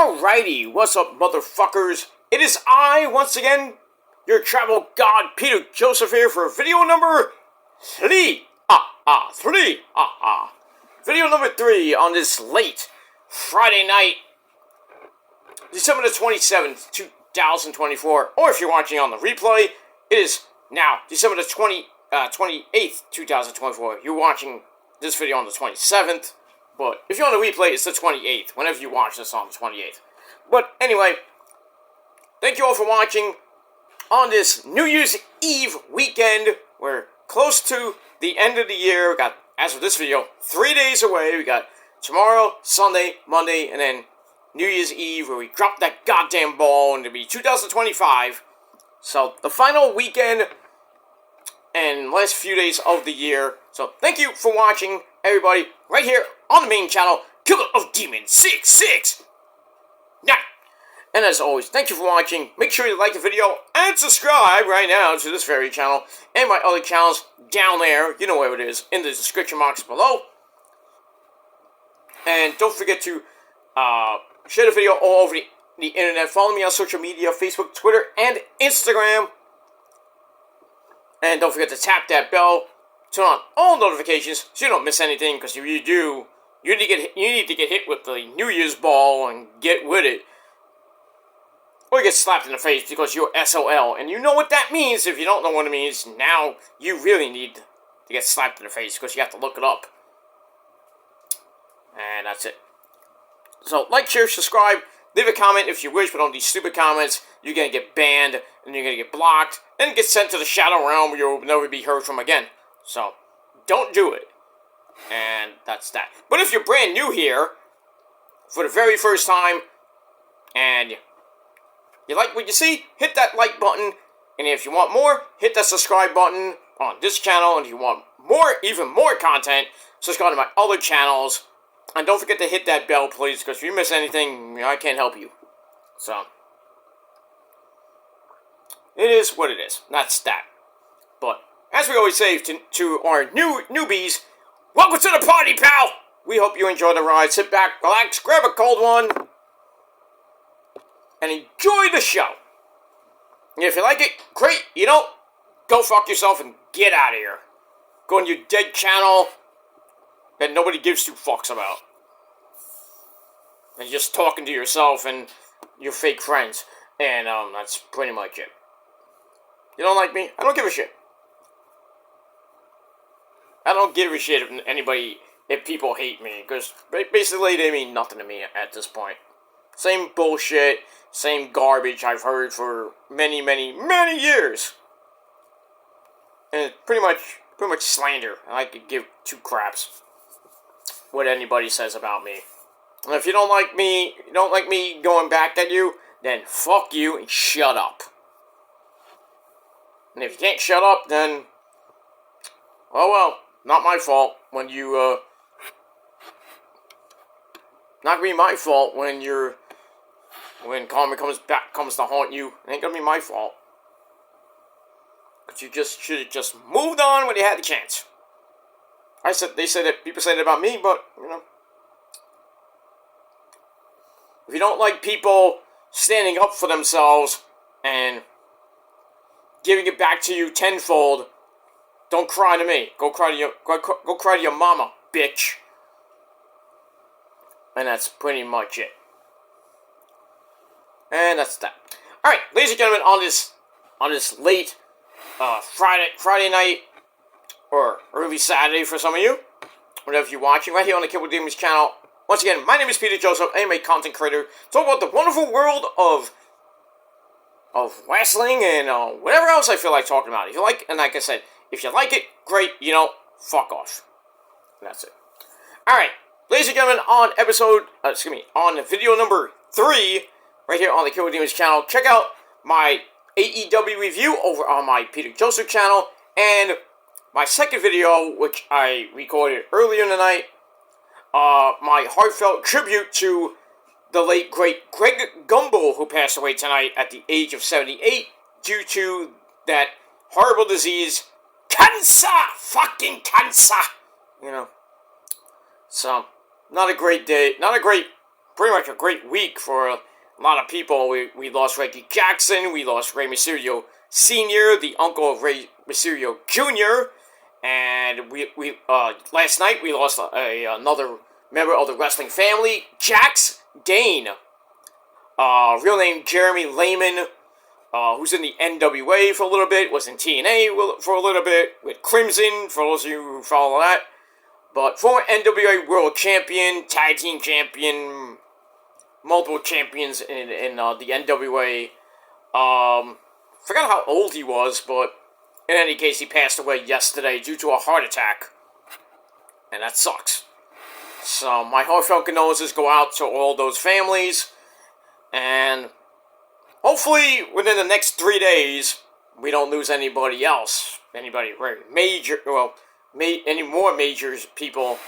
Alrighty, what's up, motherfuckers? It is I, once again, your travel god, Peter Joseph here for video number 3. Video number 3 on this late Friday night, December the 27th, 2024. Or if you're watching on the replay, it is now December the 28th, 2024. You're watching this video on the 27th. But if you're on the replay, it's the 28th, whenever you watch this on the 28th. But anyway, thank you all for watching on this New Year's Eve weekend. We're close to the end of the year. We got, as of this video, 3 days away. We got tomorrow, Sunday, Monday, and then New Year's Eve, where we drop that goddamn ball, and it'll be 2025. So, the final weekend and last few days of the year. So, thank you for watching, everybody, right here on the main channel, Killer of Demons 66. Yeah. And as always, thank you for watching. Make sure you like the video and subscribe right now to this very channel and my other channels down there. You know where it is, in the description box below. And don't forget to share the video all over the internet. Follow me on social media, Facebook, Twitter, and Instagram. And don't forget to tap that bell. Turn on all notifications so you don't miss anything, because if you do, you need to get hit with the New Year's ball and get with it. Or you get slapped in the face because you're SOL. And you know what that means. If you don't know what it means, now you really need to get slapped in the face because you have to look it up. And that's it. So, like, share, subscribe, leave a comment if you wish, but on these stupid comments, you're going to get banned, and you're going to get blocked, and get sent to the Shadow Realm where you'll never be heard from again. So, don't do it. And that's that. But if you're brand new here, for the very first time, and you like what you see, hit that like button. And if you want more, hit that subscribe button on this channel. And if you want more, even more content, subscribe to my other channels. And don't forget to hit that bell, please, because if you miss anything, I can't help you. So, it is what it is. That's that. But as we always say to our newbies, welcome to the party, pal! We hope you enjoy the ride. Sit back, relax, grab a cold one, and enjoy the show. And if you like it, great. You don't, go fuck yourself and get out of here. Go on your dead channel that nobody gives two fucks about. And just talking to yourself and your fake friends. And that's pretty much it. You don't like me? I don't give a shit. I don't give a shit if people hate me, because basically they mean nothing to me at this point. Same bullshit, same garbage I've heard for many, many, many years. And it's pretty much slander. I could give two craps what anybody says about me. And if you don't like me going back at you, then fuck you and shut up. And if you can't shut up, then, oh well, not my fault when you, not gonna be my fault when when karma comes to haunt you. It ain't gonna be my fault. Because you just should have just moved on when you had the chance. They said that, people say that about me, but, you know. If you don't like people standing up for themselves and giving it back to you tenfold, don't cry to me. Go cry to your mama, bitch. And that's pretty much it. And that's that. Alright, ladies and gentlemen, on this late Friday night, or early Saturday for some of you, whatever you're watching, right here on the Killer Demons channel. Once again, my name is Peter Joseph. I am a content creator. Talk about the wonderful world of wrestling and whatever else I feel like talking about. If you like, and like I said, if you like it, great. You know, fuck off. And that's it. Alright, ladies and gentlemen, on on video number 3, right here on the Killer Demons channel, check out my AEW review over on my Peter Joseph channel, and my second video, which I recorded earlier in the night, my heartfelt tribute to the late, great Greg Gumbel, who passed away tonight at the age of 78 due to that horrible disease, cancer! Fucking cancer! You know. So, not a great day, not a great pretty much a great week for a lot of people. We lost Reggie Jackson, we lost Rey Mysterio Sr., the uncle of Rey Mysterio Jr., and we last night we lost another member of the wrestling family, Jax Dane. Real name Jeremy Lehman, who's in the NWA for a little bit, was in TNA for a little bit, with Crimson, for those of you who follow that. But former NWA World Champion, Tag Team Champion, multiple champions in the NWA. Forgot how old he was, but in any case, he passed away yesterday due to a heart attack. And that sucks. So my heartfelt condolences go out to all those families. And hopefully, within the next 3 days, we don't lose anybody else. Anybody very major, any more major people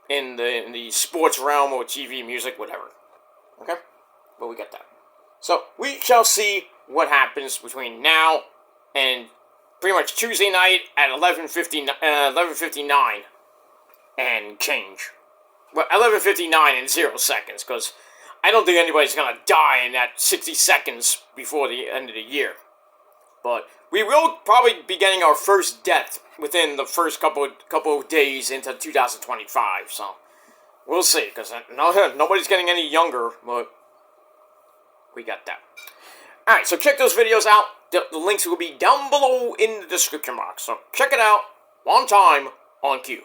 in the sports realm or TV, music, whatever. Okay? But we get that. So, we shall see what happens between now and pretty much Tuesday night at 11:59 and change. Well, 11:59 and 0 seconds, because I don't think anybody's going to die in that 60 seconds before the end of the year. But we will probably be getting our first death within the first couple of days into 2025. So we'll see, because nobody's getting any younger, but we got that. Alright, so check those videos out. The links will be down below in the description box. So check it out one time on cue.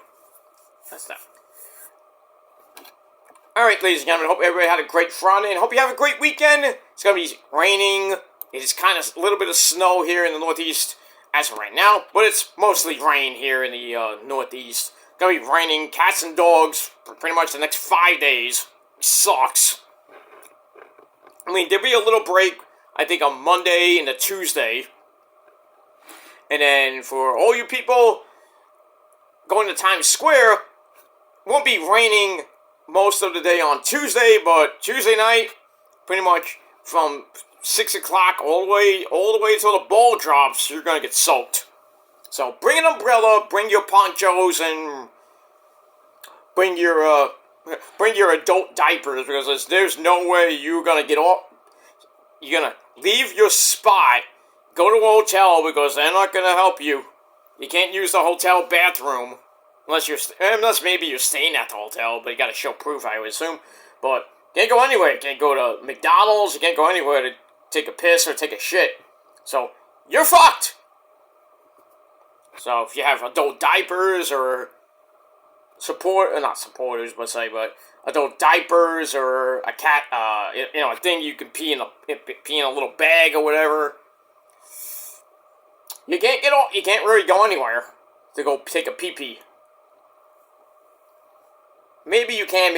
That's that. Alright, ladies and gentlemen, hope everybody had a great Friday, and hope you have a great weekend. It's going to be raining. It is kind of a little bit of snow here in the Northeast as of right now, but it's mostly rain here in the Northeast. It's going to be raining cats and dogs for pretty much the next 5 days. It sucks. I mean, there'll be a little break, I think, on Monday and a Tuesday. And then for all you people going to Times Square, it won't be raining most of the day on Tuesday, but Tuesday night, pretty much from 6 o'clock all the way till the ball drops, you're gonna get soaked. So bring an umbrella, bring your ponchos, and bring your adult diapers, because there's no way you're gonna get off. You're gonna leave your spot, go to a hotel, because they're not gonna help you. You can't use the hotel bathroom. Unless maybe you're staying at the hotel, but you gotta show proof, I would assume. But you can't go anywhere. You can't go to McDonald's. You can't go anywhere to take a piss or take a shit. So, you're fucked! So, if you have adult diapers or not supporters, but adult diapers or a cat, a thing you can pee in a little bag or whatever, you can't really go anywhere to go take a pee-pee. Maybe you can,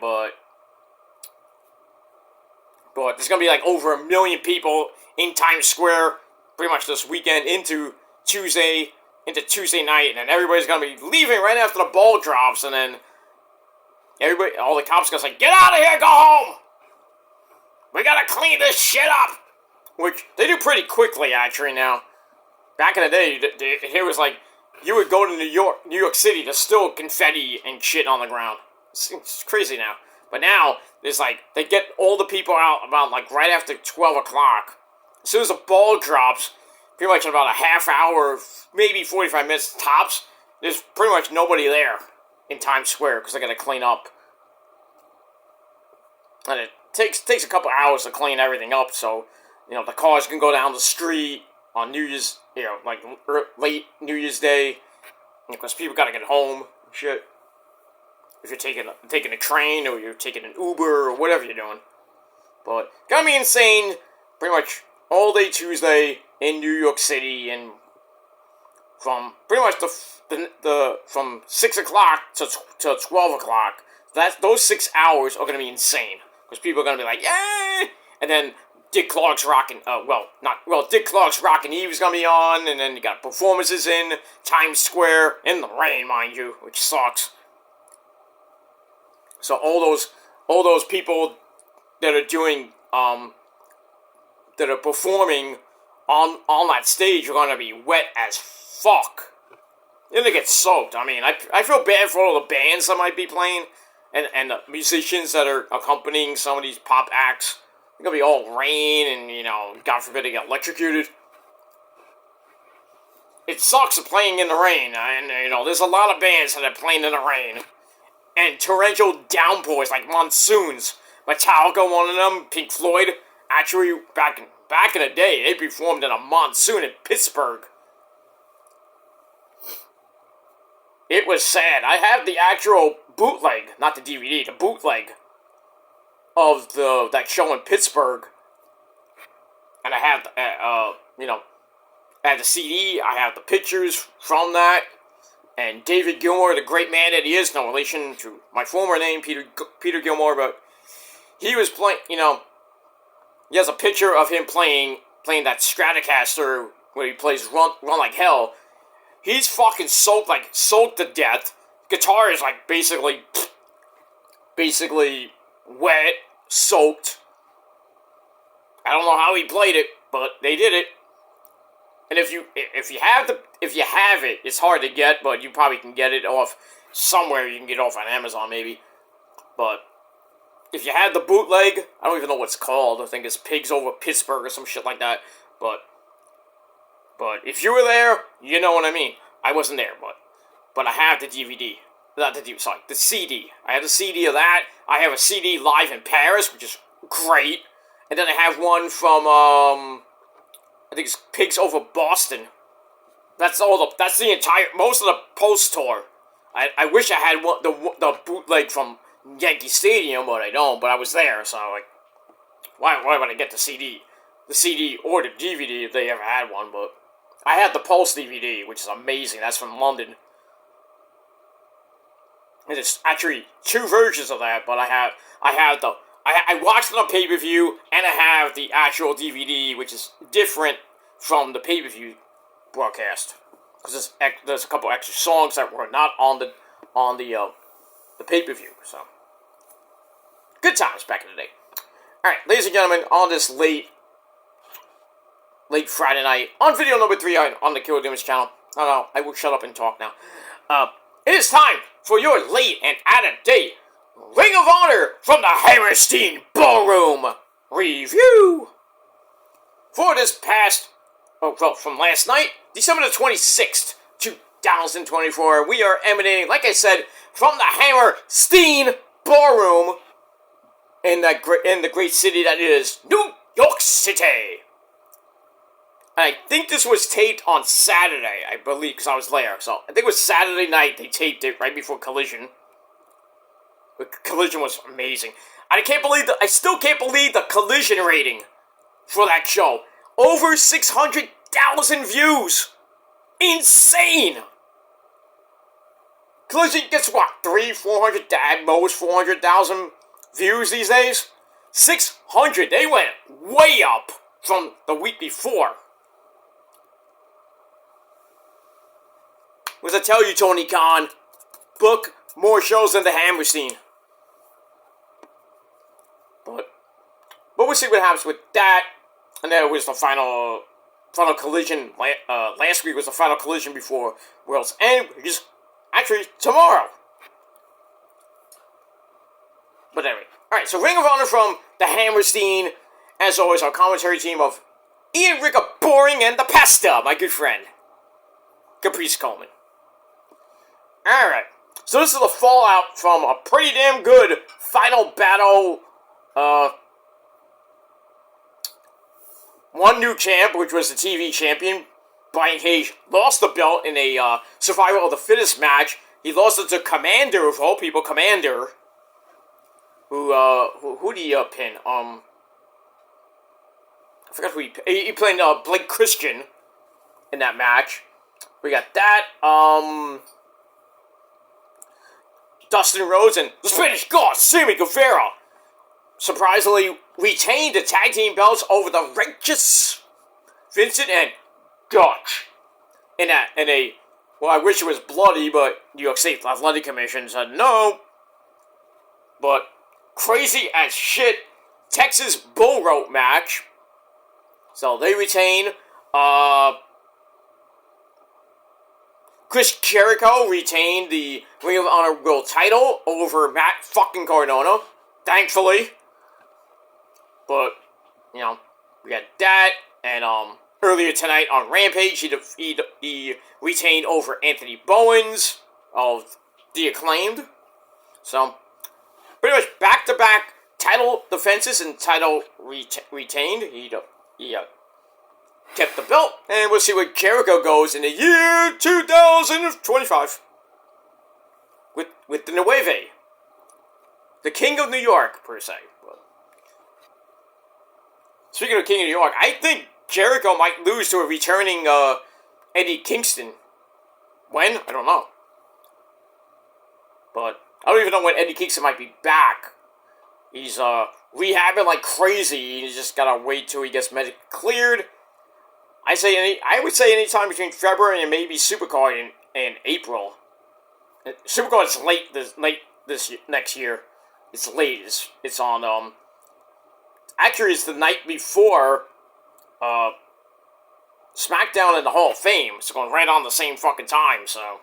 but there's going to be like over 1 million people in Times Square pretty much this weekend into Tuesday night, and then everybody's going to be leaving right after the ball drops, and then all the cops are going to say, "Get out of here, go home! We got to clean this shit up!" Which they do pretty quickly, actually, now. Back in the day, it was like, you would go to New York City, there's still confetti and shit on the ground. It's crazy now. But now, there's like, they get all the people out about like right after 12 o'clock. As soon as the ball drops, pretty much in about a half hour, maybe 45 minutes tops, there's pretty much nobody there in Times Square because they gotta clean up. And it takes a couple hours to clean everything up, so, the cars can go down the street on New Year's, like late New Year's Day, because people gotta get home and shit. If you're taking a train or you're taking an Uber or whatever you're doing, but gonna be insane. Pretty much all day Tuesday in New York City, and from pretty much from 6 o'clock to 12 o'clock. Those 6 hours are gonna be insane because people are gonna be like, "Yay!" And then Dick Clark's Rockin' Eve is gonna be on, and then you got performances in Times Square in the rain, mind you, which sucks. So all those people that are doing that are performing on that stage are gonna be wet as fuck. Then they get soaked. I mean, I feel bad for all the bands that might be playing and the musicians that are accompanying some of these pop acts, they're gonna be all rain and, you know, God forbid they get electrocuted. It sucks playing in the rain, and, you know, there's a lot of bands that are playing in the rain. And torrential downpours like monsoons. Metallica, one of them, Pink Floyd. Actually, back in the day, they performed in a monsoon in Pittsburgh. It was sad. I have the actual bootleg, not the DVD, the bootleg of that show in Pittsburgh. And I have, you know, I have the CD, I have the pictures from that. And David Gilmour, the great man that he is, no relation to my former name, Peter Gilmour, but he was playing, you know, he has a picture of him playing that Stratocaster where he plays Run Like Hell. He's fucking soaked to death. Guitar is like basically wet, soaked. I don't know how he played it, but they did it. And if you have it, it's hard to get, but you probably can get it off somewhere. You can get it off on Amazon, maybe. But if you had the bootleg, I don't even know what it's called. I think it's Pigs Over Pittsburgh or some shit like that. But if you were there, you know what I mean. I wasn't there, but I have the DVD. The CD. I have the CD of that. I have a CD live in Paris, which is great. And then I have one from I think it's Pigs Over Boston. That's the entire, most of the post tour. I wish I had the bootleg from Yankee Stadium, but I don't. But I was there, so like, why would I get the CD or the DVD if they ever had one? But I had the Pulse DVD, which is amazing. That's from London. And it's actually two versions of that, but I watched it on pay-per-view, and I have the actual DVD, which is different from the pay-per-view broadcast, because there's a couple extra songs that were not on the pay-per-view. So good times back in the day. All right, ladies and gentlemen, on this late Friday night, on video number 3 on the Killer Demons channel. No, I will shut up and talk now. It is time for your late and out-of-date Ring of Honor from the Hammerstein Ballroom review. For this from last night, December the 26th, 2024, we are emanating, like I said, from the Hammerstein Ballroom in the great city that is New York City. I think this was taped on Saturday, I believe, because I was there. So I think it was Saturday night they taped it right before Collision. Collision was amazing. I still can't believe the Collision rating for that show. Over 600,000 views. Insane. Collision gets what, 400, at most 400,000 views these days? 600. They went way up from the week before. What does I tell you, Tony Khan? Book more shows than the Hammerstein. But we'll see what happens with that. And then it was the final Collision. Last week was the final Collision before World's End, which is actually tomorrow. But anyway. Alright, so Ring of Honor from the Hammerstein. As always, our commentary team of Ian Ricka Boring and the Pasta, my good friend, Caprice Coleman. Alright, so this is the fallout from a pretty damn good final battle. One new champ, which was the TV champion, Brian Cage, lost the belt in a survival of the fittest match. He lost it to Commander, of all people, Commander. Who did he pin? I forgot who he played Blake Christian in that match. We got that, Dustin Rhodes and the Spanish God, Sammy Guevara, surprisingly retained the tag team belts over the Righteous Vincent and Dutch. Well, I wish it was bloody, but New York State Athletic Commission said no. But crazy as shit Texas Bull Rope match. So they retain. Chris Jericho retained the Ring of Honor World title over Matt fucking Cardona, thankfully. But, you know, we got that, and earlier tonight on Rampage, he retained over Anthony Bowens of The Acclaimed. So, pretty much back-to-back title defenses and title retained. He kept the belt, and we'll see where Jericho goes in the year 2025 with the Nueve, the King of New York, per se. Speaking of King of New York, I think Jericho might lose to a returning Eddie Kingston. When? I don't know. But I don't even know when Eddie Kingston might be back. He's rehabbing like crazy. He's just gotta wait till he gets medically cleared. I would say any time between February and maybe Supercard in April. Supercard is late this next year. It's late. It's on actually it's the night before SmackDown in the Hall of Fame. It's going right on the same fucking time, so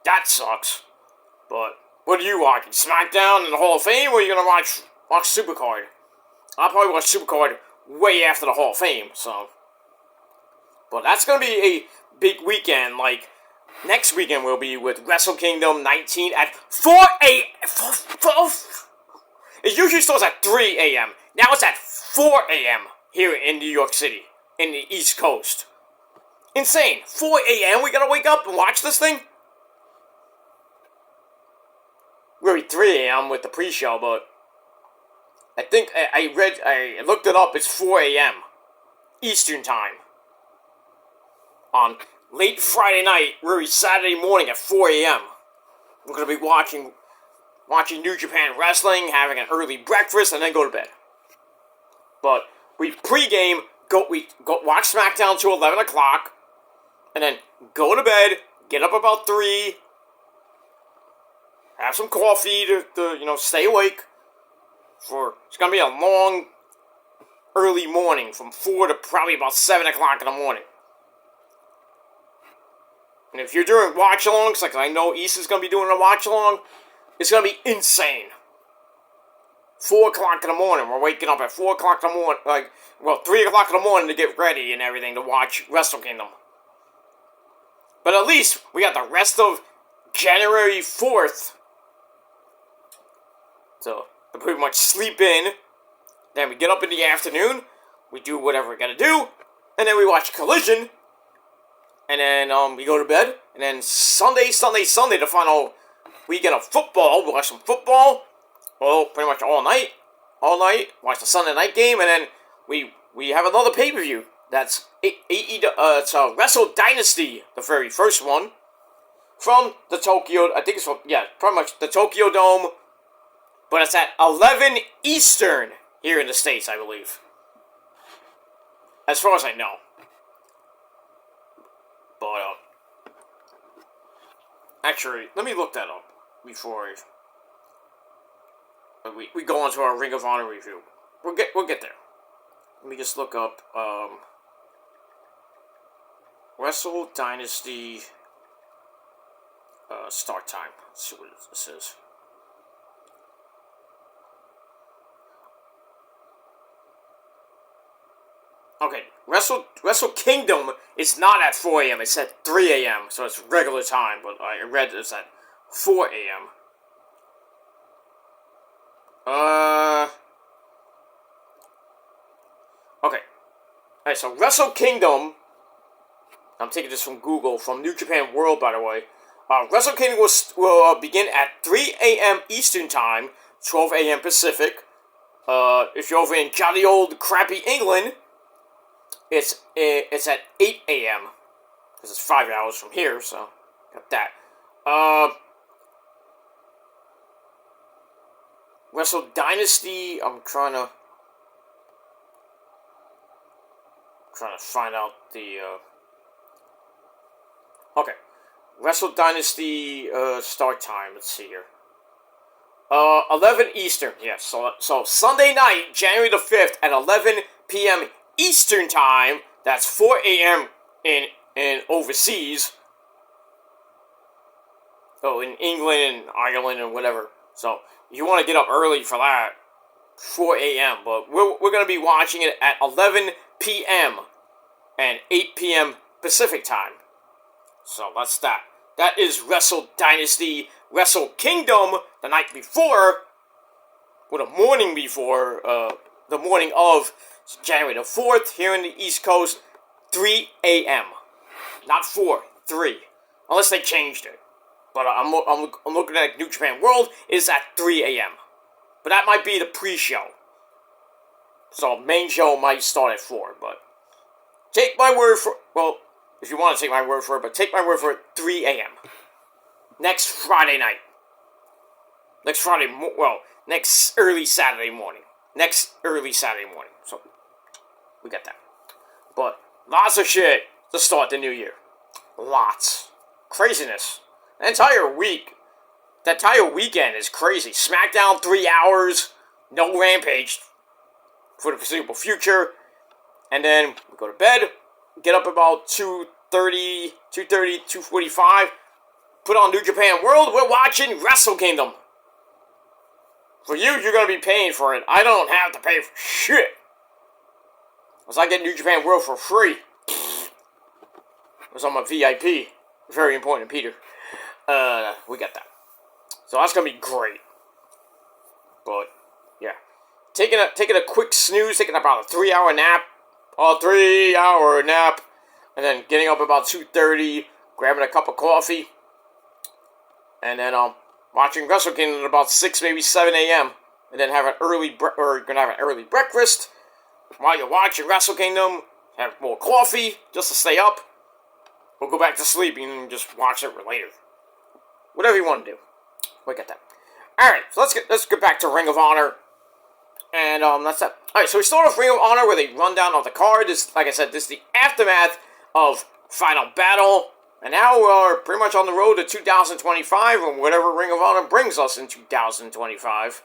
that sucks. But what are you watching? SmackDown in the Hall of Fame, or are you gonna watch Supercard? I'll probably watch Supercard way after the Hall of Fame, so. But that's gonna be a big weekend. Like next weekend will be with Wrestle Kingdom 19 at 4 a.m. It usually starts at 3 a.m. Now it's at 4 a.m. here in New York City, in the East Coast. Insane. 4 a.m. We gotta wake up and watch this thing? Really 3 a.m. with the pre-show, but I think I looked it up, it's 4 a.m. Eastern Time. On late Friday night, really Saturday morning at 4 a.m. We're gonna be watching New Japan Wrestling, having an early breakfast, and then go to bed. But we pregame, we go watch SmackDown till 11 o'clock, and then go to bed, get up about 3, have some coffee to stay awake. It's gonna be a long, early morning from 4 to probably about 7 o'clock in the morning. And if you're doing watch-alongs, like I know East is gonna be doing a watch-along, it's gonna be insane. 4 o'clock in the morning. We're waking up at 4 o'clock in the morning, 3 o'clock in the morning to get ready and everything to watch Wrestle Kingdom. But at least we got the rest of January 4th to pretty much sleep in. Then we get up in the afternoon, we do whatever we gotta do, and then we watch Collision, and then we go to bed, and then Sunday, the final weekend of football, we'll watch some football. Well, pretty much all night, watch the Sunday night game, and then we have another pay-per-view. That's it's Wrestle Dynasty, the very first one, from the Tokyo, I think it's from, pretty much the Tokyo Dome, but it's at 11 Eastern here in the States, I believe. As far as I know. But, actually, let me look that up before we go on to our Ring of Honor review. We'll get there. Let me just look up Wrestle Dynasty start time. Let's see what this is. Okay, Wrestle Kingdom is not at 4 a.m. It's at 3 a.m. So it's regular time, but I read it's at 4 a.m. Okay. Alright, so Wrestle Kingdom, I'm taking this from Google, from New Japan World, by the way. Wrestle Kingdom will begin at 3 a.m. Eastern Time, 12 a.m. Pacific. If you're over in jolly old crappy England, it's at 8 a.m. because it's 5 hours from here, so got that. Wrestle Dynasty, I'm trying to find out the okay. Wrestle Dynasty start time, let's see here. 11 Eastern, yes. So Sunday night, January the 5th at 11 p.m. Eastern Time, that's 4 a.m. in overseas. in England and Ireland and whatever. So you want to get up early for that, 4 a.m. But we're going to be watching it at 11 p.m. and 8 p.m. Pacific time. So that's that. That is Wrestle Dynasty, Wrestle Kingdom the night before, or the morning before, the morning of January the 4th here in the East Coast, 3 a.m. Not 4, 3. Unless they changed it. But I'm looking at New Japan World, is at 3 a.m. But that might be the pre-show. So main show might start at 4, but take my word for, well, if you want to take my word for it, but take my word for it, 3 a.m. Next Friday night. Next early Saturday morning. So, we got that. But, lots of shit to start the new year. Lots. Craziness. The entire week. The entire weekend is crazy. SmackDown, 3 hours. No Rampage for the foreseeable future. And then, we go to bed. Get up about 2:30, 2:45. Put on New Japan World. We're watching Wrestle Kingdom. For you, you're going to be paying for it. I don't have to pay for shit. Because I get New Japan World for free. Because I'm a VIP. Very important, Peter. We got that. So that's going to be great. But, yeah. Taking a quick snooze. Taking about a 3-hour nap. A 3-hour nap. And then getting up about 2:30. Grabbing a cup of coffee. And then, watching Wrestle Kingdom at about 6, maybe 7 a.m. And then have an early breakfast. While you're watching Wrestle Kingdom, have more coffee just to stay up. Or go back to sleep and just watch it later. Whatever you want to do. We got that. Alright, so let's get back to Ring of Honor. And that's that. Alright, so we start off Ring of Honor with a rundown of the card. This, like I said, this is the aftermath of Final Battle. And now we're pretty much on the road to 2025, and whatever Ring of Honor brings us in 2025.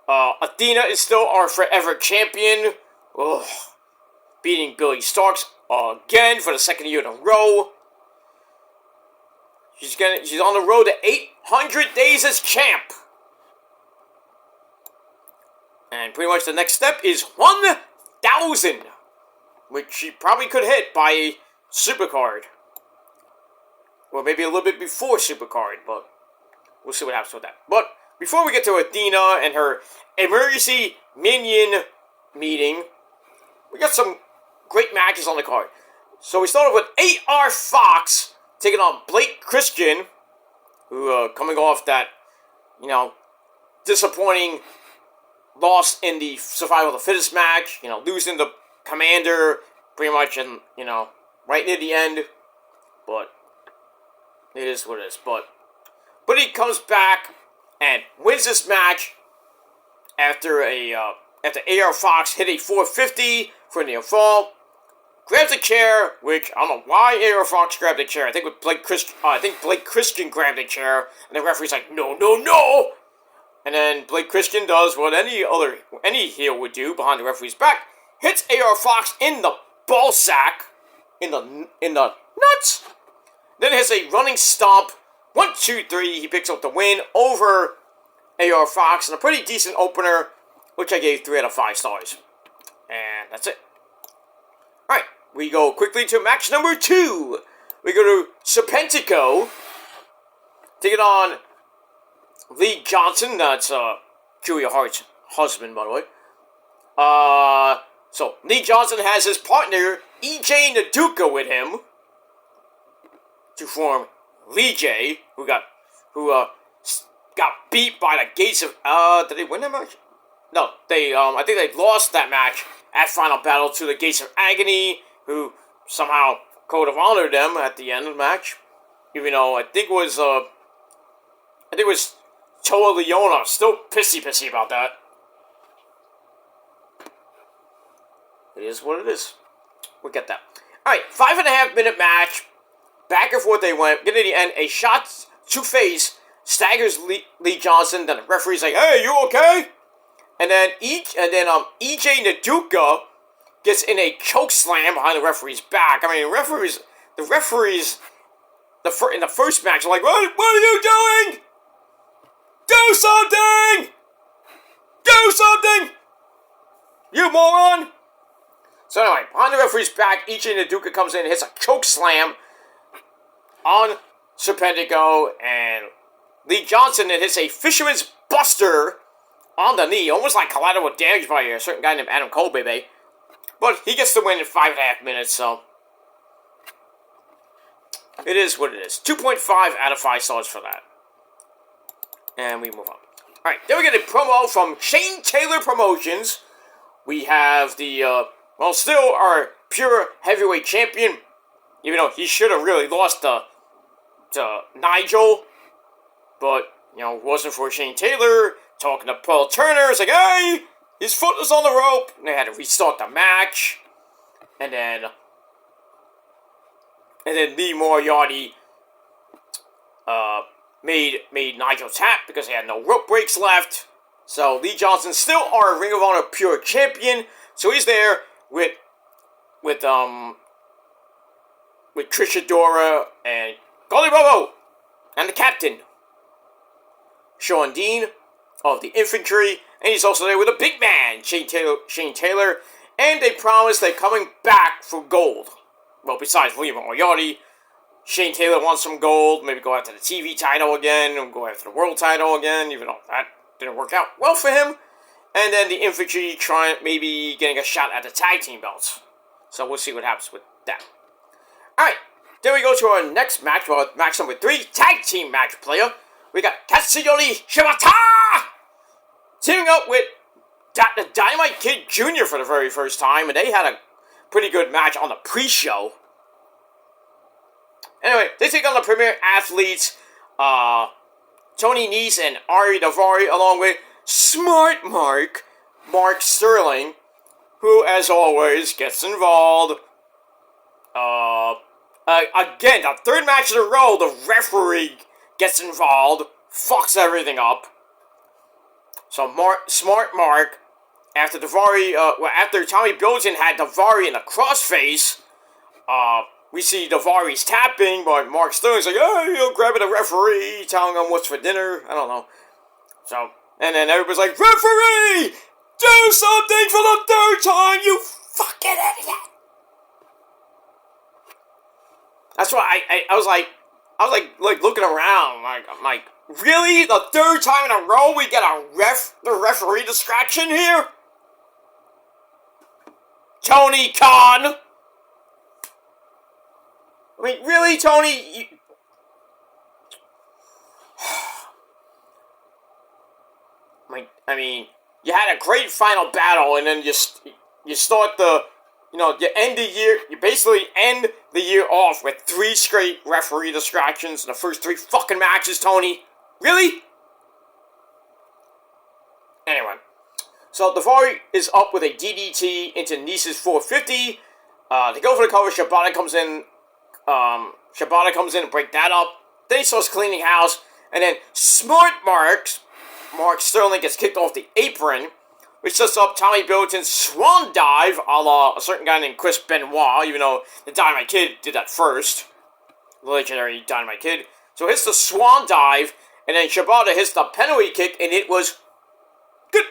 Athena is still our forever champion. Ugh. Beating Billy Starks again for the second year in a row. She's on the road to 800 days as champ. And pretty much the next step is 1,000. Which she probably could hit by a Supercard. Or maybe a little bit before Supercard, but we'll see what happens with that. But before we get to Athena and her emergency minion meeting, we got some great matches on the card. So we started with A.R. Fox taking on Blake Christian, who coming off that, disappointing loss in the Survival of the Fittest match, losing the Commander pretty much in, right near the end, but it is what it is. But he comes back and wins this match after A.R. Fox hit a 450 for a near fall. Grabs a chair, which I don't know why A.R. Fox grabbed a chair. I think Blake Christian grabbed a chair, and the referee's like, no, no, no. And then Blake Christian does what any heel would do behind the referee's back, hits A.R. Fox in the ball sack, in the nuts. Then hits a running stomp. 1, 2, 3. He picks up the win over A.R. Fox in a pretty decent opener, which I gave 3 out of 5 stars. And that's it. Alright, we go quickly to match number 2. We go to Serpentico, taking on Lee Johnson. That's Julia Hart's husband, by the way. So Lee Johnson has his partner E.J. Naduka with him to form Lee J, who got beat by the Gates of. Did they win that match? No, I think they lost that match at Final Battle to the Gates of Agony, who somehow Code of Honor them at the end of the match. Even though I think it was Toa Leona. Still pissy about that. It is what it is. We'll get that. Alright, 5.5 minute match. Back and forth they went. Get to the end. A shot to face staggers Lee Johnson. Then the referee's like, "Hey, you okay?" And then EJ Naduka gets in a choke slam behind the referee's back. I mean, the referees in the first match, they're like, what are you doing? Do something! Do something! You moron! So anyway, on the referee's back, Ichi Naduka comes in and hits a choke slam on Serpentico, and Lee Johnson then hits a Fisherman's Buster on the knee, almost like collateral damage by a certain guy named Adam Cole, baby. But he gets the win in 5.5 minutes, so it is what it is. 2.5 out of 5 stars for that. And we move on. Alright, then we get a promo from Shane Taylor Promotions. We have the, still our pure heavyweight champion, even though he should have really lost to Nigel. But, wasn't for Shane Taylor talking to Paul Turner. It's like, hey, his foot was on the rope. And they had to restart the match. And then Lee Moriarty made Nigel tap because he had no rope breaks left. So Lee Johnson still our Ring of Honor Pure Champion. So he's there with Trish Adora and Golly Bobo and the captain, Sean Dean of the Infantry, and he's also there with a big man, Shane Taylor, and they promise they're coming back for gold. Well, besides Lee Moriarty, Shane Taylor wants some gold, maybe go after the TV title again, and go after the world title again, even though that didn't work out well for him. And then the Infantry maybe getting a shot at the tag team belts. So we'll see what happens with that. Alright, then we go to our next match, match number 3, tag team match player. We got Katsuyori Shibata teaming up with the Dynamite Kid Jr. for the very first time, and they had a pretty good match on the pre-show. Anyway, they take on the Premier Athletes, Tony Nese and Ari Daivari, along with Smart Mark Sterling, who, as always, gets involved. Again, the third match in a row, the referee gets involved, fucks everything up. So Smart Mark, after Tommy Bilton had Daivari in a crossface, we see Davari's tapping, but Mark Sterling's like, oh, grabbing the referee, telling him what's for dinner. I don't know. So, and then everybody's like, referee, do something for the third time, you fucking idiot. That's why I was like looking around, I'm like, really? The third time in a row we get the referee distraction here? Tony Khan! I mean, really, Tony? I mean, you had a great final battle, and then you start you end the year, you basically end the year off with 3 straight referee distractions in the first 3 fucking matches, Tony. Really? Anyway, so Daivari is up with a DDT into Nese's 450. They go for the cover. Shibata comes in and break that up. Then he starts cleaning house, and then Smart Mark Sterling gets kicked off the apron, which sets up Tommy Bilton's swan dive, a la a certain guy named Chris Benoit, even though the Dynamite Kid did that first. The legendary Dynamite Kid. So hits the swan dive, and then Shibata hits the penalty kick, and it was good.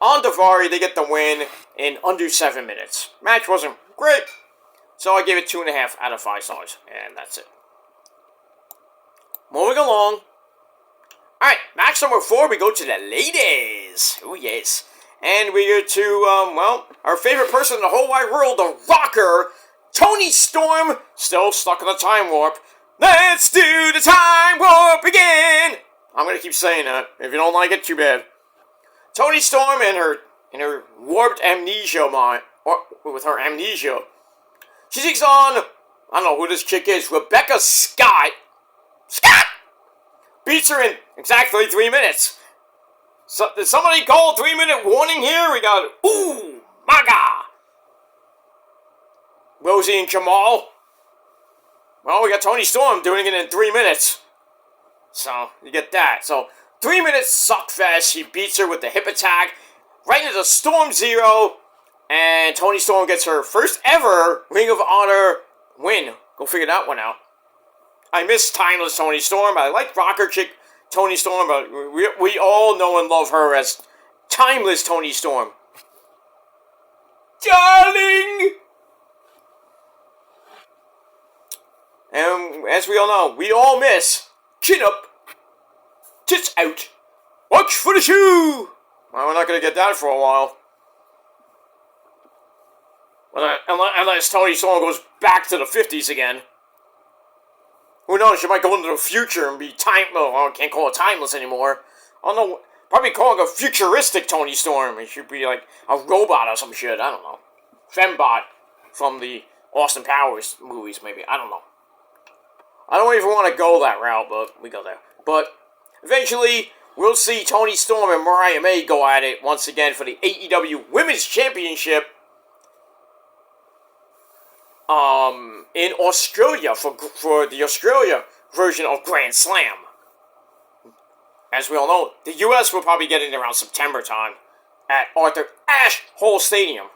On Daivari, they get the win in under 7 minutes. Match wasn't great, so I gave it 2.5 out of 5 stars, and that's it. Moving along. Alright, match number 4, we go to the ladies. Oh, yes. And we go to, our favorite person in the whole wide world, the Rocker, Tony Storm, still stuck in the time warp. Let's do the time warp again! I'm gonna keep saying that. If you don't like it, too bad. Tony Storm and her warped amnesia mind, or with her amnesia, she takes on, I don't know who this chick is, Rebecca Scott, beats her in exactly 3 minutes. So, did somebody call a 3-minute warning here? We got, ooh, maga! Rosie and Jamal. Well, we got Tony Storm doing it in 3 minutes. So, you get that. So, 3 minutes suckfest. She beats her with the hip attack. Right into Storm Zero. And Tony Storm gets her first ever Ring of Honor win. Go figure that one out. I miss timeless Tony Storm. I like rocker chick Tony Storm, but we all know and love her as timeless Tony Storm. Darling! And as we all know, we all miss chin up, tits out, watch for the shoe! Well, we're not going to get that for a while. Unless Tony Storm goes back to the 50s again. Who knows, she might go into the future and be I can't call it timeless anymore. I don't know, probably calling a futuristic Tony Storm. It should be like a robot or some shit, I don't know. Fembot from the Austin Powers movies, maybe, I don't know. I don't even want to go that route, but we go there. But eventually, we'll see Tony Storm and Mariah May go at it once again for the AEW Women's Championship. In Australia, for the Australia version of Grand Slam. As we all know, the US will probably get it around September time at Arthur Ashe Hall Stadium.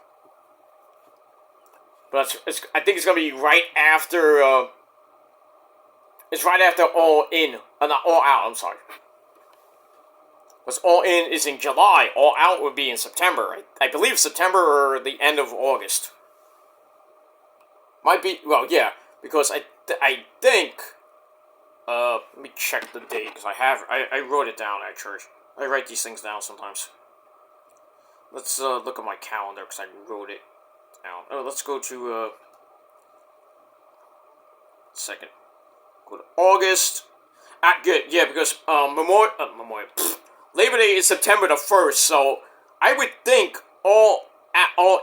But I think it's going to be right after, it's right after All In, not All Out, I'm sorry. Because All In is in July, All Out would be in September. I believe September or the end of August. Might be, well, yeah, because I think, let me check the date, because I wrote it down at church. I write these things down sometimes. Let's look at my calendar, because I wrote it down. Oh, let's go to, second. Go to August. Good, yeah, because, Labor Day is September the 1st, so I would think All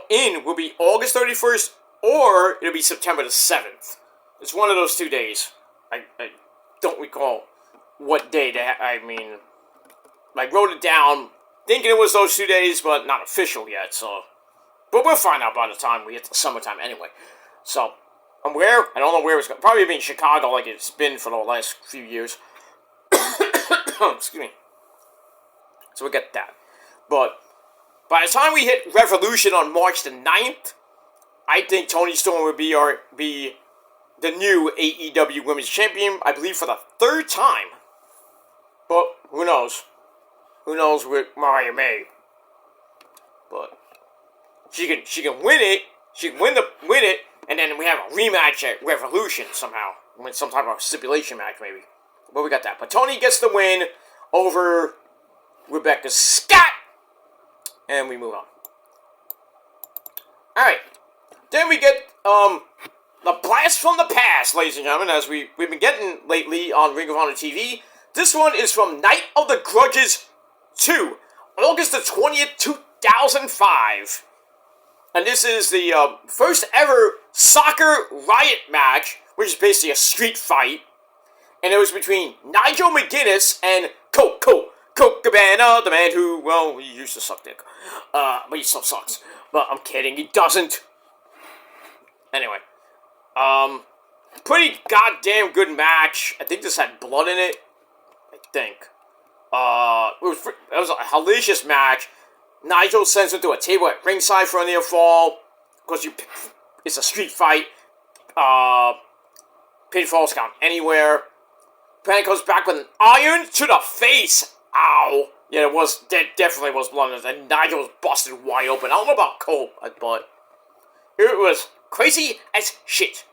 In will be August 31st, or it'll be September the 7th. It's one of those 2 days. I don't recall what day I wrote it down thinking it was those 2 days, but not official yet, so. But we'll find out by the time we hit the summertime anyway. So, and where? I don't know where it's going. Probably be in Chicago like it's been for the last few years. Excuse me. So we'll get that. But by the time we hit Revolution on March the 9th, I think Tony Storm would be the new AEW Women's Champion, I believe, for the 3rd time. But who knows? Who knows with Mariah May? But she can win it. She can win it, and then we have a rematch at Revolution somehow. Win some type of stipulation match, maybe. But we got that. But Tony gets the win over Rebecca Scott, and we move on. All right. Then we get the blast from the past, ladies and gentlemen, as we've been getting lately on Ring of Honor TV. This one is from Night of the Grudges 2, August the 20th, 2005. And this is the first ever soccer riot match, which is basically a street fight. And it was between Nigel McGuinness and Colt Cabana, the man who, well, he used to suck dick. But he still sucks. But I'm kidding, he doesn't. Anyway, pretty goddamn good match. I think this had blood in it. I think. It was a hellacious match. Nigel sends him to a table at ringside for a near fall. Because it's a street fight. Pinfalls count anywhere. Pan comes back with an iron to the face. Ow. Yeah, there definitely was blood in it. And Nigel was busted wide open. I don't know about Cole, but it was crazy as shit.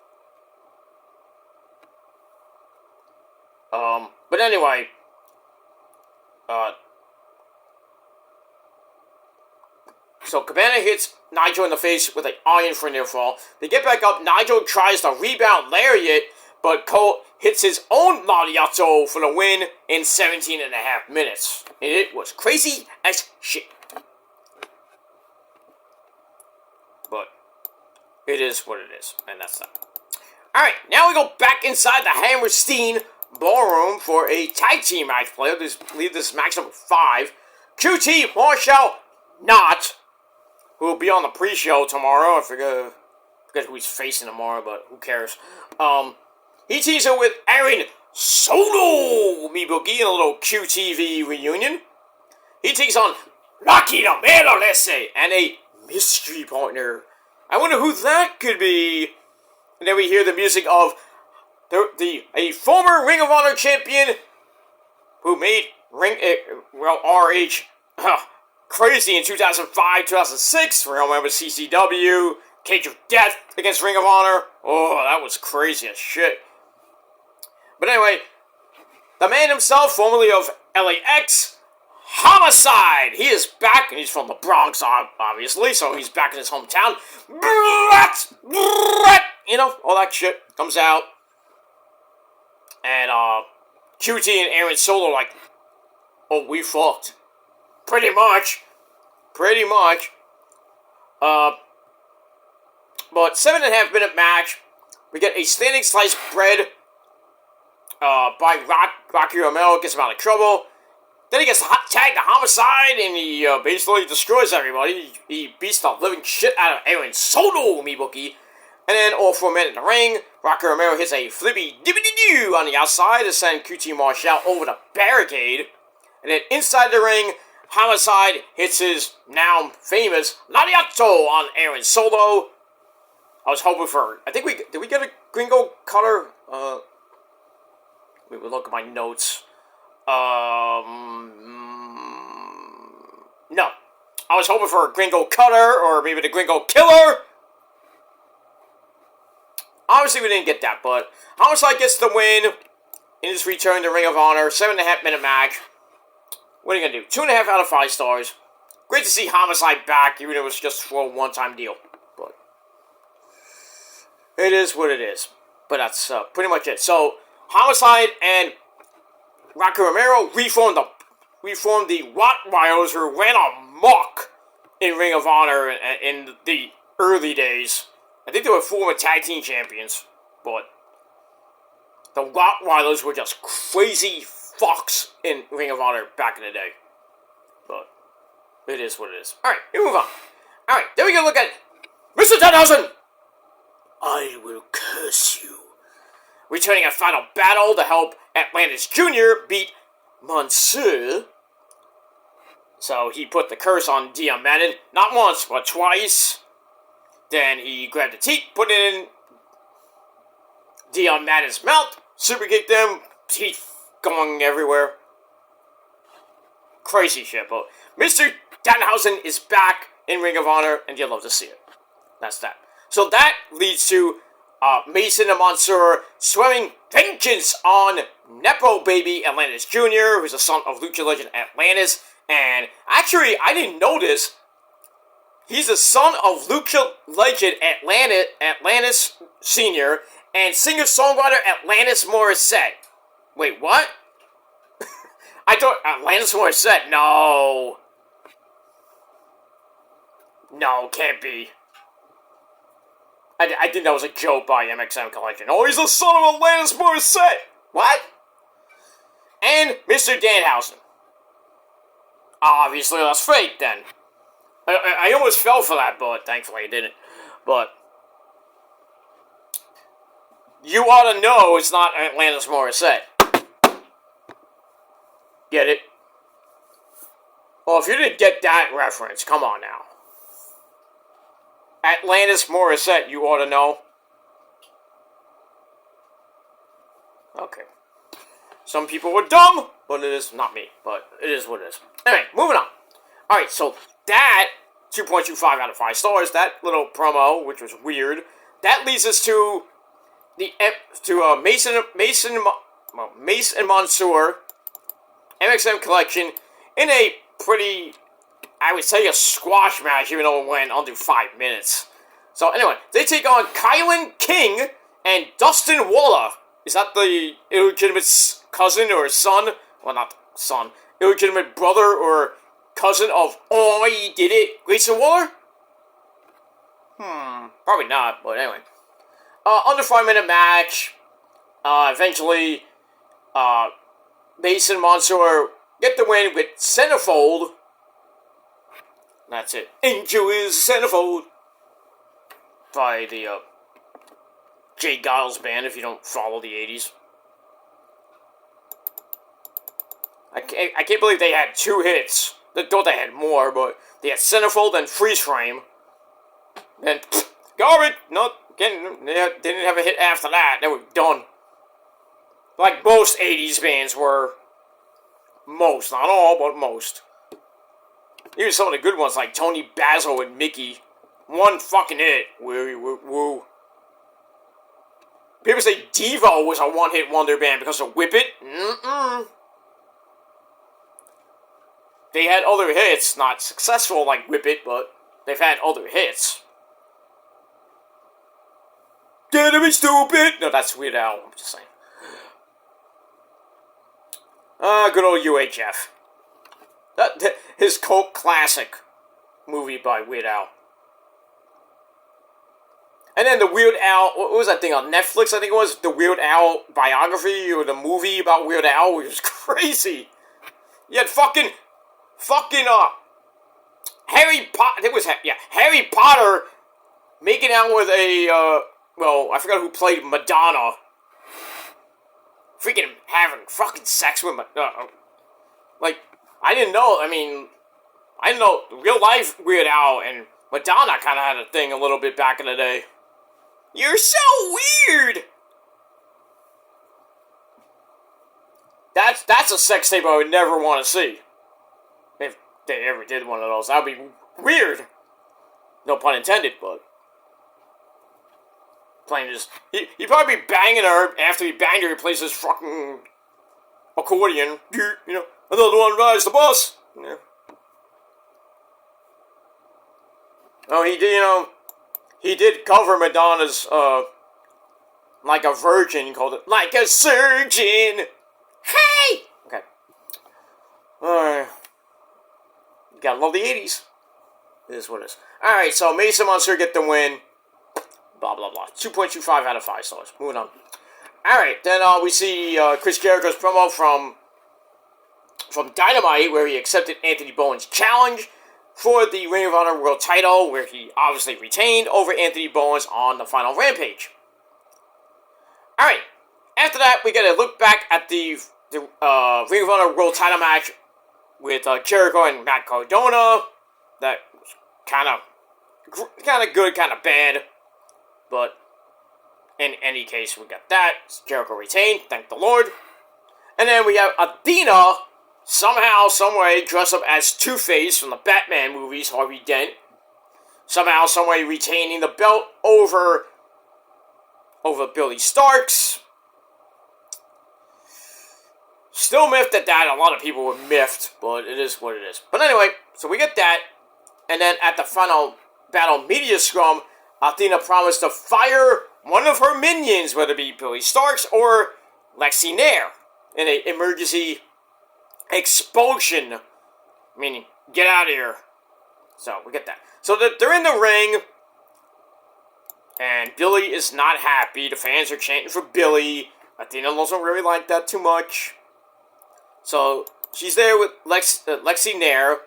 But anyway, so Cabana hits Nigel in the face with an iron for a near fall. They get back up. Nigel tries to rebound lariat, but Colt hits his own lariato for the win in 17 and a half minutes. And it was crazy as shit. But it is what it is, and that's that. Alright, now we go back inside the Hammerstein Ballroom for a tag team match play. I believe this is match number 5. QT Marshall Knott, who will be on the pre-show tomorrow. I forget who he's facing tomorrow, but who cares. He teams up with Aaron Solo, me boogie, in a little QTV reunion. He takes on Rocky the Melolese and a mystery partner. I wonder who that could be. And then we hear the music of a former Ring of Honor champion who made RH crazy in 2005, 2006. Remember CCW, Cage of Death against Ring of Honor. Oh, that was crazy as shit. But anyway, the man himself, formerly of LAX, Homicide. He is back, and he's from the Bronx, obviously, so he's back in his hometown. You know, all that shit comes out. And, QT and Aaron Solo are like, oh, we fucked. Pretty much. But 7.5 minute match. We get a standing sliced bread by Rocky Romero, gets him out of trouble. Then he gets tagged to Homicide, and he basically destroys everybody. He beats the living shit out of Aaron Solo, me bookie. And then all 4 men in the ring, Rocky Romero hits a flippy dippity-doo on the outside to send QT Marshall over the barricade. And then inside the ring, Homicide hits his now famous Lariato on Aaron Solo. I was hoping for, did we get a Gringo Cutter? Let me look at my notes. No. I was hoping for a Gringo Cutter, or maybe the Gringo Killer. Obviously, we didn't get that, but Homicide gets the win in his return to Ring of Honor. 7.5 minute match. What are you going to do? 2.5 out of 5 stars. Great to see Homicide back, even if it was just for a one-time deal. But it is what it is. But that's pretty much it. So, Homicide and Rocky Romero reformed the Rottweilers who ran amok in Ring of Honor in the early days. I think they were former tag team champions, but the Rottweilers were just crazy fucks in Ring of Honor back in the day. But it is what it is. Alright, we move on. Alright, then we can look at Mr. Danhausen! I will curse you. Returning a final battle to help Atlantis Jr. beat Monsieur. So he put the curse on Dion Madden, not once, but twice. Then he grabbed the teeth, put it in Dion Madden's mouth, super kicked them, teeth going everywhere. Crazy shit, but Mr. Danhausen is back in Ring of Honor, and you'll love to see it. That's that. So that leads to Mason and Mansoor swearing vengeance on Nepo Baby Atlantis Jr., who's the son of Lucha Legend Atlantis. And actually, I didn't know this. He's the son of Lucha Legend Atlantis Sr. and singer-songwriter Atlantis Morissette. Wait, what? I thought Atlantis Morissette. No. No, can't be. I think that was a joke by MXM Collection. Oh, he's the son of Atlantis Morissette. What? And Mr. Danhausen. Obviously, that's fake then. I almost fell for that, but thankfully I didn't. But you ought to know it's not Atlantis Morissette. Get it? Well, if you didn't get that reference, come on now. Atlantis Morissette, you ought to know. Okay. Some people were dumb, but it is not me. But it is what it is. Anyway, moving on. Alright, so that 2.25 out of 5 stars, that little promo, which was weird, that leads us to the Mace and Mansoor MXM Collection in a pretty, I would say, a squash match, even though it went under 5 minutes. So anyway, they take on Kylan King and Dustin Waller. Is that the illegitimate cousin or son? Well, not son. Illegitimate brother or cousin of I Did It, Grayson Waller? Probably not, but anyway. Under 5 minute match. Eventually, Mason Mansoor get the win with Centerfold. That's it. Angel is Centerfold. By the Jay Giles band, if you don't follow the 80s. I can't believe they had 2 hits. I thought they had more, but they had Centerfold and Freeze Frame. Then, garbage! No, again, they didn't have a hit after that. They were done. Like most 80s bands were. Most, not all, but most. Even some of the good ones like Tony Basil and Mickey. One fucking hit. Woo. People say Devo was a one-hit wonder band because of Whip It. They had other hits, not successful like Whip It, but they've had other hits. Get to be stupid! No, that's Weird Al, I'm just saying. Good old UHF. His cult classic movie by Weird Al. And then the Weird Al, what was that thing on Netflix? I think it was the Weird Al biography or the movie about Weird Al, which was crazy. You had fucking Harry Potter. It was Harry Potter making out with a I forgot who played Madonna. Freaking having fucking sex with Madonna. Like, I didn't know. I didn't know real life Weird Al and Madonna kind of had a thing a little bit back in the day. You're so weird. That's a sex tape I would never want to see. If they ever did one of those, that would be weird. No pun intended, but playing just he'd probably be banging her after he banged her. He plays his fucking accordion. You know, another one rides the bus. Yeah. Oh, he did. You know, he did cover Madonna's "Like a Virgin." He called it "Like a Surgeon." Hey. Okay. Alright. You gotta love the 80s. It is what it is. Alright, so Mason Monster get the win. Blah, blah, blah. 2.25 out of 5 stars. Moving on. Alright, then we see Chris Jericho's promo from Dynamite, where he accepted Anthony Bowen's challenge for the Ring of Honor World title, where he obviously retained over Anthony Bowens on the final Rampage. Alright, after that, we get a look back at the Ring of Honor World title match with Jericho and Matt Cardona. That was kind of good, kind of bad. But in any case, we got that. Jericho retained, thank the Lord. And then we have Athena, somehow, someway, dressed up as Two-Face from the Batman movies, Harvey Dent. Somehow, someway, retaining the belt over Billy Starks. Still miffed at that. A lot of people were miffed, but it is what it is. But anyway, so we get that. And then at the final battle media scrum, Athena promised to fire one of her minions, whether it be Billy Starks or Lexi Nair, in an emergency expulsion. Meaning, get out of here. So, we get that. So, they're in the ring, and Billy is not happy. The fans are chanting for Billy. Athena doesn't really like that too much. So, she's there with Lexi Nair.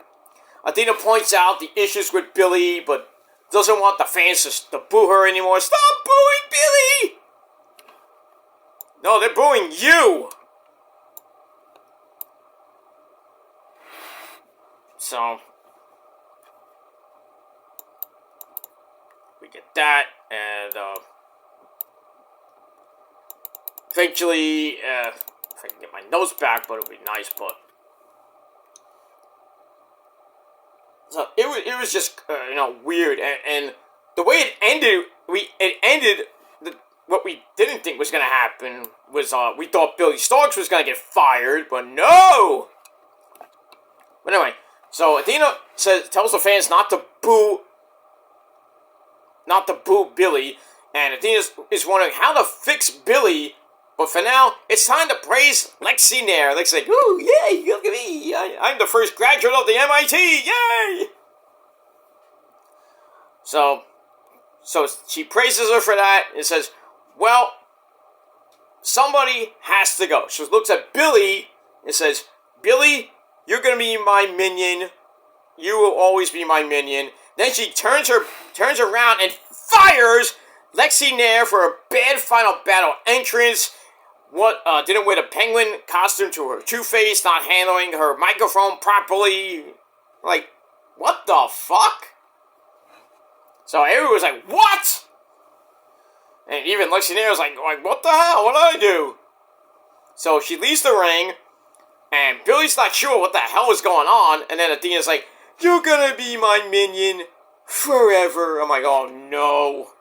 Athena points out the issues with Billy, but doesn't want the fans to boo her anymore. Stop booing Billy! No, they're booing you! So, we get that, and eventually, if I can get my notes back, but it would be nice, but so it was just weird, and the way it ended, what we didn't think was gonna happen was we thought Billy Starks was gonna get fired, but no. But anyway, so Athena tells the fans not to boo Billy, and Athena is wondering how to fix Billy. But for now, it's time to praise Lexi Nair. Lexi's like, ooh, yay, look at me. I'm the first graduate of the MIT, yay! So she praises her for that and says, well, somebody has to go. She looks at Billy and says, Billy, you're going to be my minion. You will always be my minion. Then she turns around and fires Lexi Nair for a bad final battle entrance. Didn't wear the penguin costume to her Two-Face, not handling her microphone properly. Like, what the fuck? So everyone was like, what? And even Lexi Nair was like, what the hell? What did I do? So she leaves the ring, and Billy's not sure what the hell is going on, and then Athena's like, "You're gonna be my minion forever." I'm like, oh no.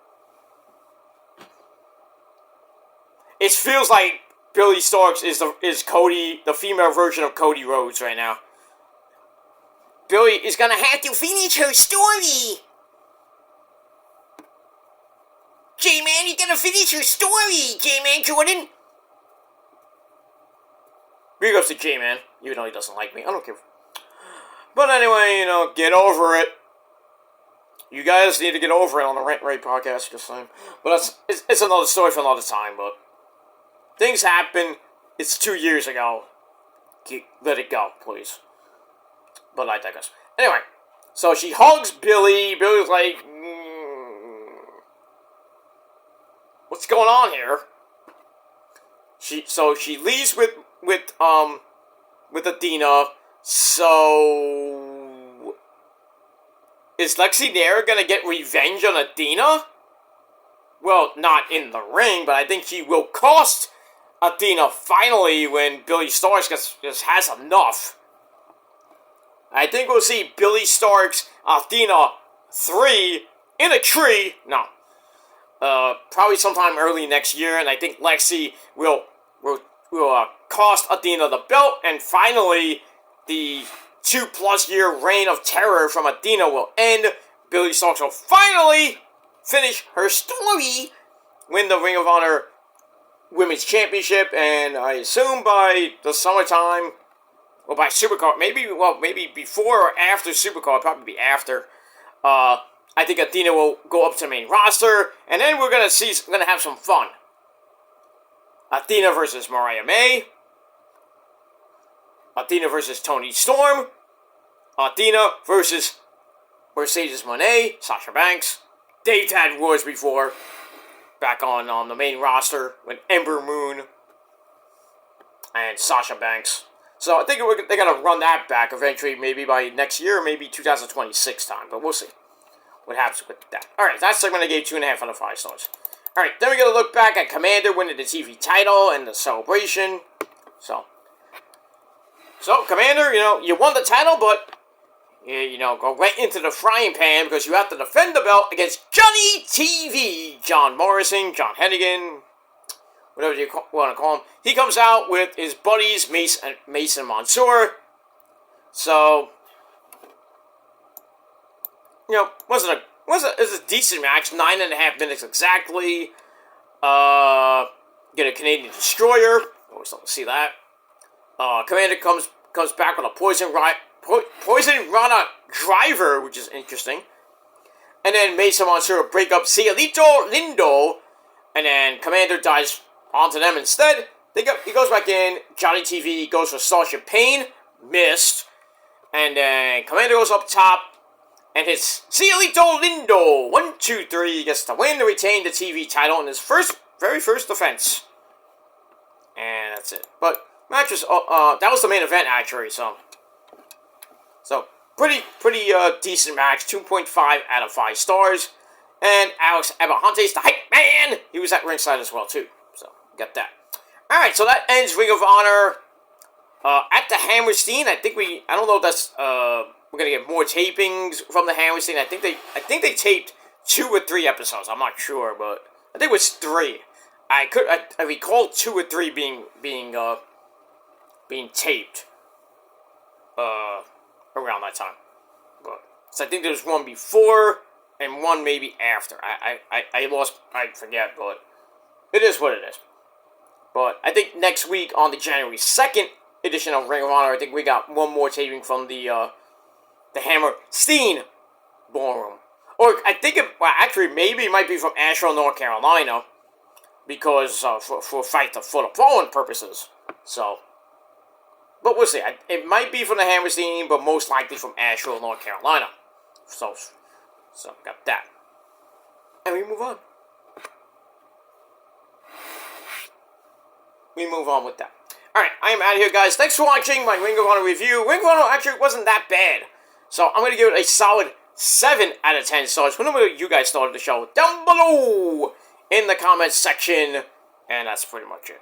It feels like Billy Starks is Cody, the female version of Cody Rhodes right now. Billy is gonna have to finish her story. J-Man, you gotta finish your story, J-Man Jordan. Big ups to J-Man, even though he doesn't like me. I don't care. But anyway, get over it. You guys need to get over it on the Rant Rate podcast, just saying. But it's another story for another time, but things happen. It's 2 years ago. Let it go, please. But I digress. Anyway, so she hugs Billy. Billy's like, what's going on here? She leaves with Athena. So is Lexi Nair gonna get revenge on Athena? Well, not in the ring, but I think she will cost Athena finally when Billy Starks just has enough. I think we'll see Billy Starks, Athena 3 in a tree. No. Probably sometime early next year, and I think Lexi will cost Athena the belt, and finally the 2+ year reign of terror from Athena will end. Billy Starks will finally finish her story, win the Ring of Honor Women's Championship, and I assume by the summertime, or by Supercard, maybe before or after Supercard, probably be after. I think Athena will go up to the main roster, and then we're gonna have some fun. Athena versus Mariah May. Athena versus Toni Storm. Athena versus Mercedes Moné, Sasha Banks. They've had wars before, back on the main roster with Ember Moon and Sasha Banks. So I think they're going to run that back eventually, maybe by next year, or maybe 2026 time, but we'll see what happens with that. Alright, that segment I gave 2.5 out of 5 stars. Alright, then we're going to look back at Commander winning the TV title and the celebration. So Commander, you won the title, but go right into the frying pan because you have to defend the belt against Johnny TV, John Morrison, John Hennigan, whatever you want to call him. He comes out with his buddies, Mason Mansoor. So, it was a decent match, 9.5 minutes exactly. Get a Canadian Destroyer. Always love to see that. Commander comes back with a Poison Rana driver, which is interesting. And then Mason Mansoor break up Cielito Lindo, and then Commander dives onto them instead. He goes back in. Johnny TV goes for Starship Pain, missed, and then Commander goes up top and hits Cielito Lindo. 1, 2, 3. He gets to win to retain the TV title in his very first defense, and that's it. But match was that was the main event actually. So pretty decent match. 2.5 out of 5 stars. And Alex Abrahantes, the hype man, he was at ringside as well too. So got that. All right, so that ends Ring of Honor at the Hammerstein. I don't know if that's we're gonna get more tapings from the Hammerstein. I think they taped 2 or 3 episodes. I'm not sure, but I think it was 3. I recall 2 or 3 being taped around that time. So I think there's one before and one maybe after. I forget, but it is what it is. But I think next week on the January 2nd edition of Ring of Honor, I think we got one more taping from the Hammerstein Ballroom. Or I think maybe it might be from Asheville, North Carolina, because for Fight for the Fallen purposes. So, but we'll see. It might be from the Hammerstein, but most likely from Asheville, North Carolina. So got that. And we move on. We move on with that. Alright, I am out of here, guys. Thanks for watching my Ring of Honor review. Ring of Honor actually wasn't that bad. So I'm going to give it a solid 7 out of 10 stars. Whenever you guys started the show, down below in the comments section. And that's pretty much it.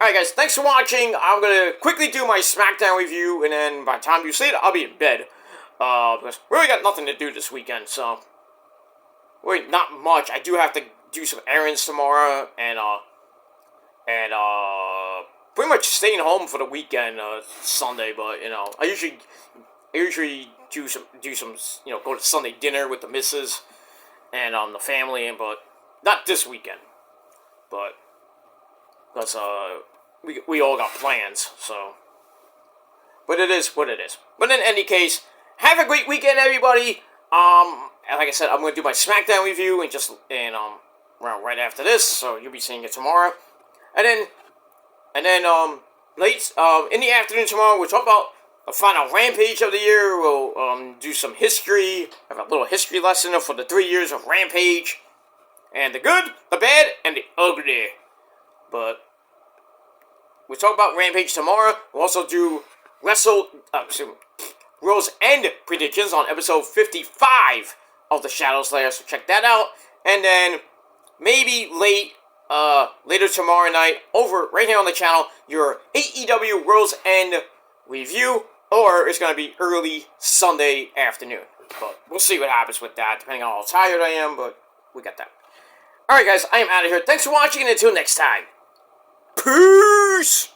Alright guys, thanks for watching. I'm gonna quickly do my SmackDown review, and then by the time you see it, I'll be in bed. Because we really got nothing to do this weekend, so... Wait, not much. I do have to do some errands tomorrow, and pretty much staying home for the weekend, Sunday, but, you know, I usually do some, you know, go to Sunday dinner with the missus and, the family, but not this weekend. But, because, we all got plans, so. But it is what it is. But in any case, have a great weekend, everybody. And like I said, I'm going to do my SmackDown review right after this, so you'll be seeing it tomorrow. And then, late, in the afternoon tomorrow, we'll talk about the final Rampage of the year. We'll, do some history, have a little history lesson for the 3 years of Rampage. And the good, the bad, and the ugly. But we'll talk about Rampage tomorrow. We'll also do World's End predictions on episode 55 of the Shadow Slayer, so check that out. And then maybe later tomorrow night, over right here on the channel, your AEW World's End review, or it's going to be early Sunday afternoon. But we'll see what happens with that, depending on how tired I am, but we got that. Alright guys, I am out of here. Thanks for watching, and until next time, peace!